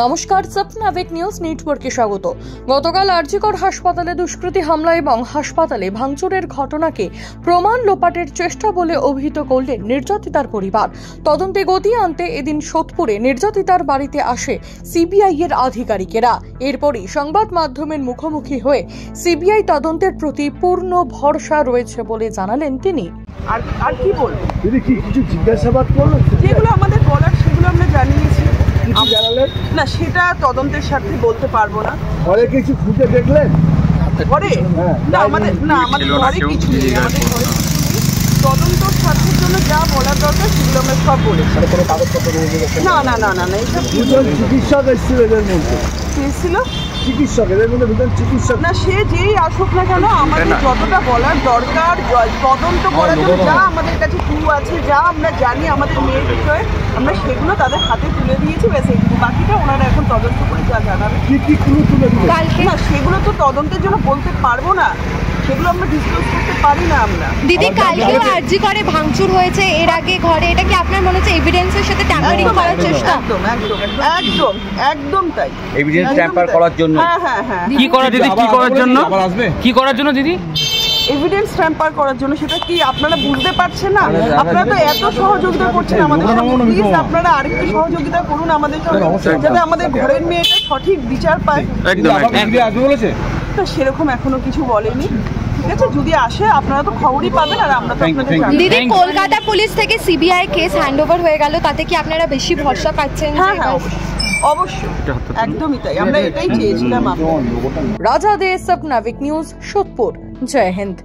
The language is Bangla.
নমস্কার, সপনাভিক নিউজ নেটওয়ার্কে স্বাগত। গতকাল আরজিকর হাসপাতালে দুষ্কৃতী হামলা এবং হাসপাতালে ভাঙচুরের ঘটনাকে প্রমাণ লোপাটের চেষ্টা বলে অভিহিত করলেন নির্যাতিতার পরিবার। তদন্তে গতি আনতে এদিন সোদপুরে নির্যাতিতার বাড়িতে আসে সিবিআই এর আধিকারিকেরা। এরপরই সংবাদ মাধ্যমের মুখোমুখি হয়ে সিবিআই তদন্তের প্রতি পূর্ণ ভরসা রয়েছে বলে জানালেন তিনি। আর কি বলবো, দিদি কি কিছু জিজ্ঞাসাবাদ করলেন? যেগুলো আমাদের বলার সেগুলো আমরা জানিয়েছি। না, সেটা তদন্তের সাথে বলতে পারবো না। ঘরে কিছু খুঁজে দেখলেন? ঘরে না, আমাদের ঘরে কিছু নেই। আমাদের ঘরে কিছু নেই। তদন্তর স্বার্থের জন্য যা বলার দরকার সেগুলো আমরা সব বলেছি। কোনো কাগজপত্র না না না না না এইসব দুজন চিকিৎসক এসেছিল এদের মধ্যে। ছিল চিকিৎসক এদের মধ্যে দুজন চিকিৎসক না, সে যেই আসুক না কেন, আমাদের যতটা বলার দরকার তদন্ত করার জন্য যা আমাদের কাছে ক্লু আছে, যা আমরা জানি আমাদের মেয়ের বিষয়ে, আমরা সেগুলো তাদের হাতে তুলে দিয়েছি। ব্যাস এইটুকু। বাকিটা ওনারা এখন তদন্ত করে যা জানাবে। কি ক্লু তুলে দিলেন? না, সেগুলো তো তদন্তের জন্য বলতে পারবো না, সেগুলো আমরা ডিসক্লোজ করতে পারি না আমরা। দিদি, কালকে আরজি করে ভাঙচুর হয়েছে এর আগে ঘরে, এটা কি আপনার মনে হচ্ছে এভিডেন্সের সাথে ট্যাম্পারিং করার চেষ্টা? একদম একদম একদম একদম তাই। এভিডেন্স ট্যাম্পার করার জন্য? হ্যাঁ হ্যাঁ হ্যাঁ। কি করা দিদি, কি করার জন্য? কি করার জন্য দিদি? এভিডেন্স ট্যাম্পার করার জন্য। সেটা কি আপনারা বুঝতে পারছেন না? আপনারা তো এত সহযোগিতা করছেন আমাদের সঙ্গে, প্লিজ আপনারা আরেকটু সহযোগিতা করুন আমাদের সঙ্গে, যাতে আমাদের ঘরের মেয়েটা সঠিক বিচার পায়। একদম আসবে বলেছে তো সেরকম এখনো কিছু বলেনি। ঠিক আছে, যদি আসে আপনারা তো খবরই পাবেন, আর আমরা তো আপনাদের জানাবো। দিদি, কলকাতা পুলিশ থেকে সিবিআই কেস হ্যান্ডওভার হয়ে গেল, তাতে কি আপনারা বেশি ভরসা পাচ্ছেন? হ্যাঁ হ্যাঁ, অবশ্যই একদমই তাই। আমরা এটাই চেয়েছিলাম। রাজা দে, সপনাভিক নিউজ, সোদপুর। জয় হিন্দ।